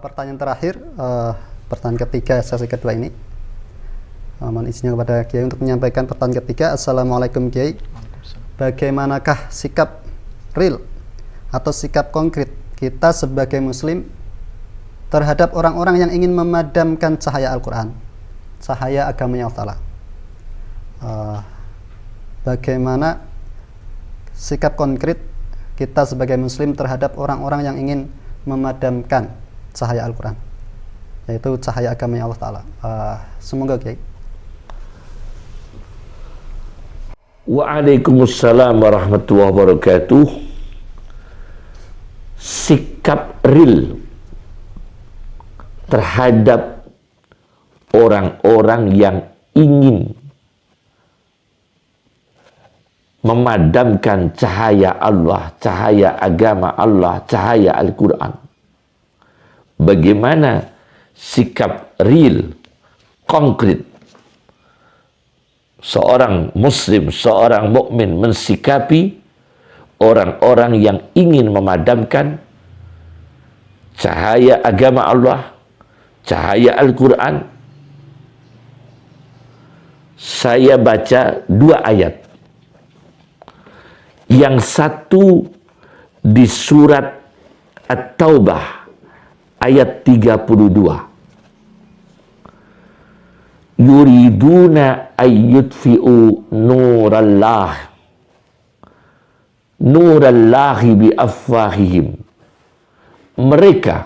Pertanyaan terakhir, pertanyaan ketiga sesi kedua ini. Mohon izinnya kepada Kiai untuk menyampaikan pertanyaan ketiga. Assalamualaikum Kiai. Bagaimanakah sikap real atau sikap konkret kita sebagai muslim terhadap orang-orang yang ingin memadamkan cahaya Al-Quran, cahaya agamanya Allah Ta'ala? Bagaimana sikap konkret kita sebagai muslim terhadap orang-orang yang ingin memadamkan cahaya Al-Quran, yaitu cahaya agamanya Allah Ta'ala? Semoga Kiai. Waalaikumsalam warahmatullahi wabarakatuh. Sikap real terhadap orang-orang yang ingin memadamkan cahaya Allah, cahaya agama Allah, cahaya Al-Quran. Bagaimana sikap real, konkret seorang muslim, seorang mukmin mensikapi orang-orang yang ingin memadamkan cahaya agama Allah, cahaya Al-Quran? Saya baca dua ayat. Yang satu di surat At-Taubah ayat 32. Yuriduna ayyutfi'u nurallahi biafwahihim. Mereka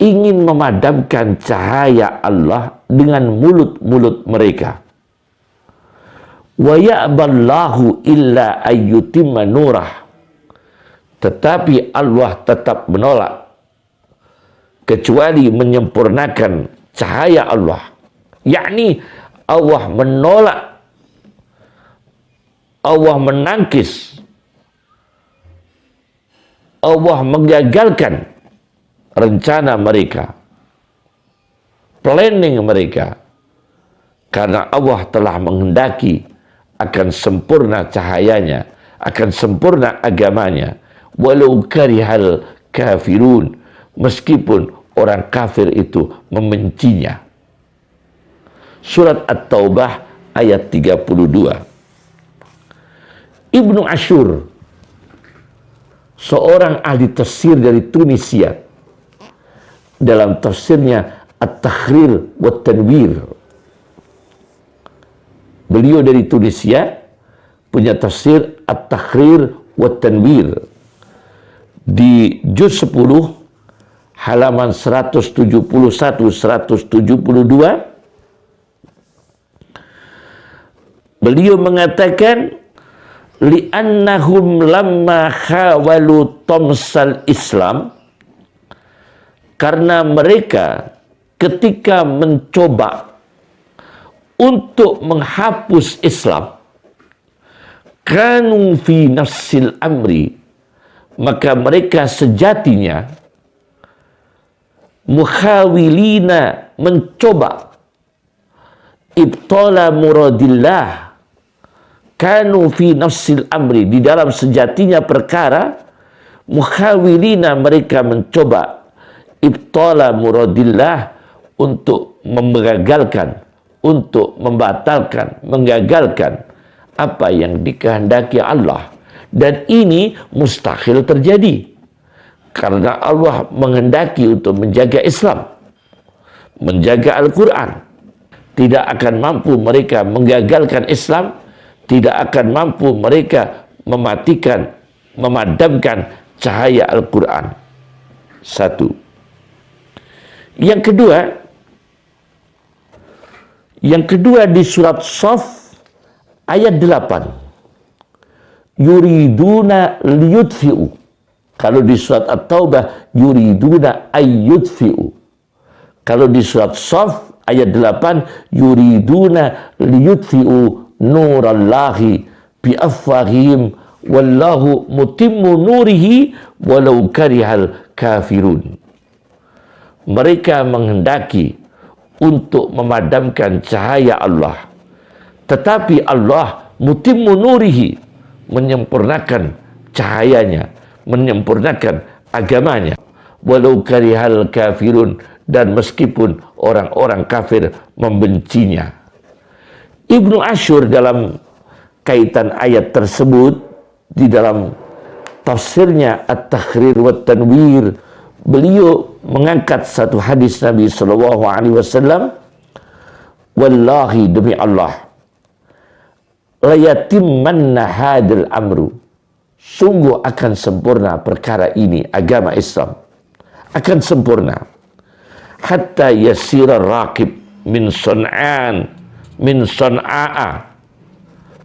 ingin memadamkan cahaya Allah dengan mulut-mulut mereka. Wa ya'ballahu illa ayyutimma nurah. Tetapi Allah tetap menolak kecuali menyempurnakan cahaya Allah. Yakni Allah menolak, Allah menangkis, Allah menggagalkan rencana mereka, planning mereka, karena Allah telah menghendaki akan sempurna cahayanya, akan sempurna agamanya, walau karihal kafirun, meskipun orang kafir itu membencinya. Surat At-Taubah ayat 32. Ibnu Ashur, seorang ahli tafsir dari Tunisia, dalam tafsirnya At-Tahrir wa Tanwir, beliau dari Tunisia punya tafsir At-Tahrir wa Tanwir di juz 10 halaman 171 172. Beliau mengatakan li'annahum lamma khawalu tamsal Islam, karena mereka ketika mencoba untuk menghapus Islam, kanu fi nafsil amri, maka mereka sejatinya mukhawilina, mencoba ibtala muradillah, kanu fi nafsil amri, di dalam sejatinya perkara, mukhawilina, mereka mencoba ibtala muradillah, untuk menggagalkan, untuk membatalkan, menggagalkan apa yang dikehendaki Allah. Dan ini mustahil terjadi, karena Allah menghendaki untuk menjaga Islam, menjaga Al-Quran. Tidak akan mampu mereka menggagalkan Islam, tidak akan mampu mereka mematikan, memadamkan cahaya Al-Quran. Satu. Yang kedua di surat Shaf ayat 8. Yuriduna liyudfi'u. Kalau di surat At-Taubah yuriduna ayyudfi'u. Kalau di surat Shaf ayat 8 yuriduna liyudfi'u nurallahi biafwahihim wallahu mutimmu nurihi walau karihal kafirun. Mereka menghendaki untuk memadamkan cahaya Allah, tetapi Allah mutimmu nurihi, menyempurnakan cahayanya, menyempurnakan agamanya, walau karihal kafirun, dan meskipun orang-orang kafir membencinya. Ibnu Ashur dalam kaitan ayat tersebut di dalam tafsirnya At-Tahrir wa Tanwir, beliau mengangkat satu hadis Nabi sallallahu alaihi wasallam, wallahi demi Allah, la yatimmanna hadal amru, sungguh akan sempurna perkara ini, agama Islam akan sempurna, hatta yasira raqib min Son'an, min Son'a'a,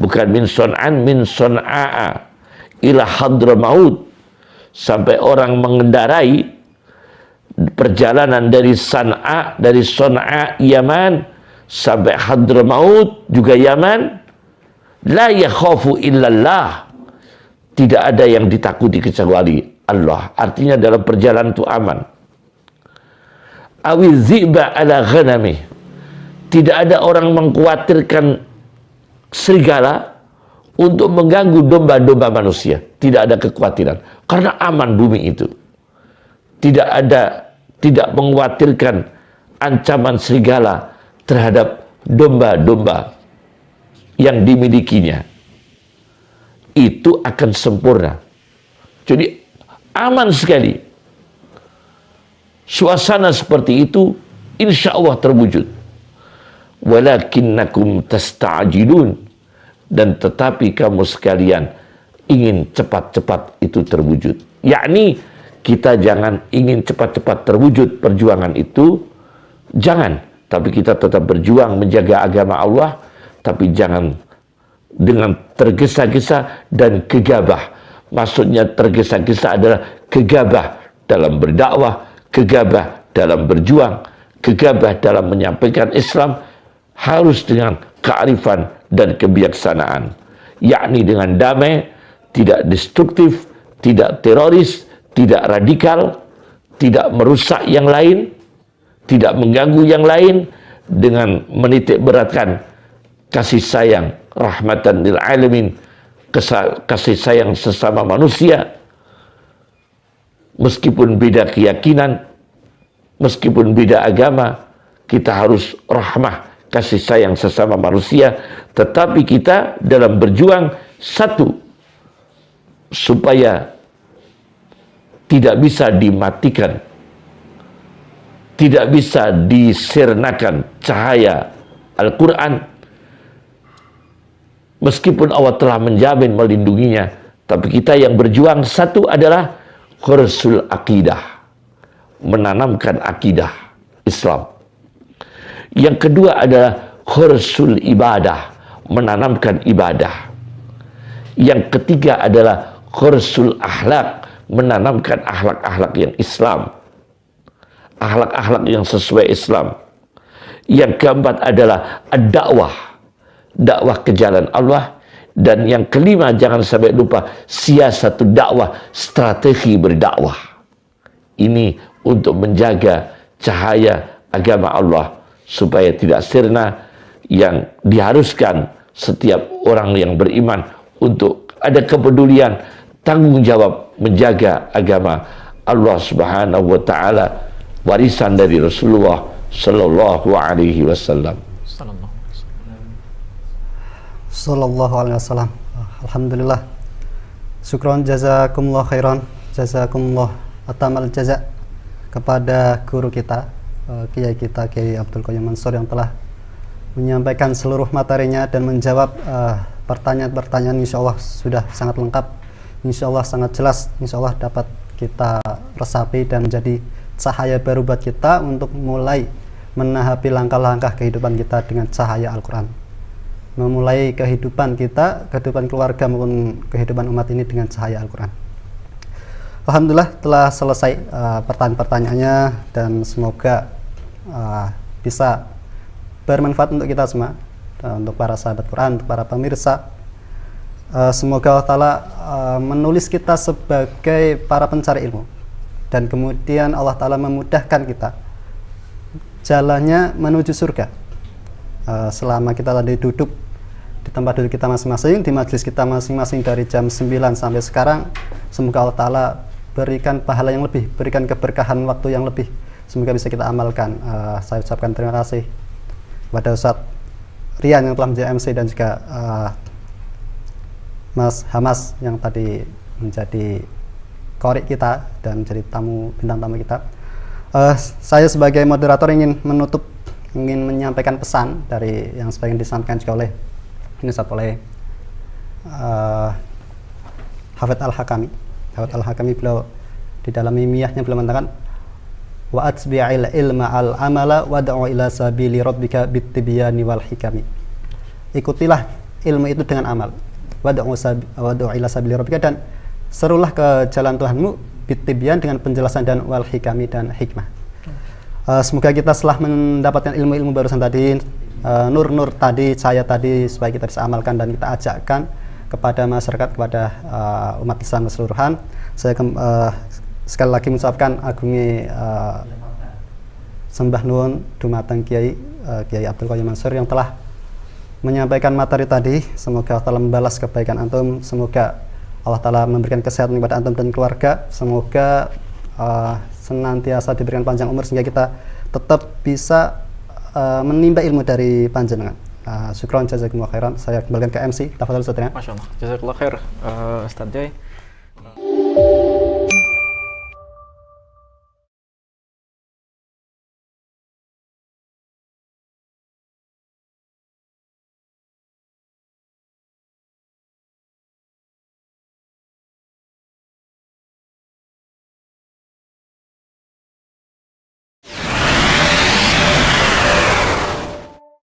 bukan min Son'an, min Son'a'a ila Hadramaut, sampai orang mengendarai perjalanan dari San'a, dari Son'a Yaman sampai Hadramaut juga Yaman, la yakhafu illallah, tidak ada yang ditakuti kecuali Allah. Artinya dalam perjalanan itu aman. Awi ziba ala ghanami, tidak ada orang mengkhawatirkan serigala untuk mengganggu domba-domba manusia. Tidak ada kekhawatiran, karena aman bumi itu. Tidak mengkhawatirkan ancaman serigala terhadap domba-domba yang dimilikinya. Itu akan sempurna. Jadi aman sekali. Suasana seperti itu insya Allah terwujud. Walakinnakum tasta'jilun, dan tetapi kamu sekalian ingin cepat-cepat itu terwujud. Yakni kita jangan ingin cepat-cepat terwujud perjuangan itu, jangan. Tapi kita tetap berjuang menjaga agama Allah, tapi jangan dengan tergesa-gesa dan gegabah. Maksudnya tergesa-gesa adalah gegabah dalam berdakwah, gegabah dalam berjuang, gegabah dalam menyampaikan Islam, harus dengan kearifan dan kebijaksanaan, yakni dengan damai, tidak destruktif, tidak teroris, tidak radikal, tidak merusak yang lain, tidak mengganggu yang lain, dengan menitik beratkan kasih sayang, rahmatan lil alamin, kasih sayang sesama manusia, meskipun beda keyakinan, meskipun beda agama, kita harus rahmah, kasih sayang sesama manusia, tetapi kita dalam berjuang satu, supaya tidak bisa dimatikan, tidak bisa disirnakan cahaya Al-Quran. Meskipun Allah telah menjamin melindunginya, tapi kita yang berjuang satu adalah khursul akidah, menanamkan akidah Islam. Yang kedua adalah khursul ibadah, menanamkan ibadah. Yang ketiga adalah khursul akhlak, menanamkan akhlak-akhlak yang Islam, akhlak-akhlak yang sesuai Islam. Yang keempat adalah ad-dakwah, dakwah ke jalan Allah. Dan yang kelima, jangan sampai lupa siasatu dakwah, strategi berdakwah. Ini untuk menjaga cahaya agama Allah supaya tidak sirna, yang diharuskan setiap orang yang beriman untuk ada kepedulian, tanggung jawab menjaga agama Allah Subhanahu wa taala, warisan dari Rasulullah sallallahu alaihi wasallam. Sallallahu alaihi wasallam. Alhamdulillah. Syukron jazakumullah khairan, jazakumullah atamal jaza kepada guru kita, Kiai kita Kiai Abdul Qayyum Mansur, yang telah menyampaikan seluruh materinya dan menjawab pertanyaan-pertanyaan. Insya Allah sudah sangat lengkap, insya Allah sangat jelas, insya Allah dapat kita resapi dan menjadi cahaya baru buat kita untuk mulai menahapi langkah-langkah kehidupan kita dengan cahaya Al-Quran, memulai kehidupan kita, kehidupan keluarga maupun kehidupan umat ini dengan cahaya Al-Quran. Alhamdulillah telah selesai pertanyaan-pertanyaannya, dan semoga bisa bermanfaat untuk kita semua, untuk para sahabat Quran, untuk para pemirsa. Semoga Allah Ta'ala menulis kita sebagai para pencari ilmu, dan kemudian Allah Ta'ala memudahkan kita jalannya menuju surga. Selama kita tadi duduk di tempat duduk kita masing-masing, di majelis kita masing-masing dari jam 9 sampai sekarang, semoga Allah Ta'ala berikan pahala yang lebih, berikan keberkahan waktu yang lebih. Semoga bisa kita amalkan. Saya ucapkan terima kasih kepada Ustadz Rian yang telah menjadi MC dan juga Mas Hamas yang tadi menjadi korek kita dan menjadi bintang tamu kita. Saya sebagai moderator ingin menyampaikan pesan dari yang sebagian disampaikan juga oleh Hafidz Al-Hakami. Beliau di dalam mimiyahnya beliau mengatakan wa atbi'il ilma al-amala wad'u ila sabili rabbika bit-tibyani wal hikami. Ikutilah ilmu itu dengan amal. Wad'u ila sabili rabbika, dan serulah ke jalan Tuhanmu bit-tibyan, dengan penjelasan, dan wal hikami, dan hikmah. Semoga kita setelah mendapatkan ilmu-ilmu barusan tadi, nur-nur tadi, cahaya tadi, supaya kita bisa amalkan dan kita ajakkan kepada masyarakat, kepada umat Islam keseluruhan. Saya sekali lagi mengucapkan agungi sembah nuwun dumateng Kiai Abdul Qayyum Mansur yang telah menyampaikan materi tadi. Semoga Allah Ta'ala membalas kebaikan antum, semoga Allah Ta'ala memberikan kesehatan kepada antum dan keluarga, semoga senantiasa diberikan panjang umur sehingga kita tetap bisa menimba ilmu dari panjenengan. Syukran jazakumullah khairan. Saya kembalikan ke MC. Tafadhol Ustaz. Masya Allah, jazakallah khair Ustaz Joy.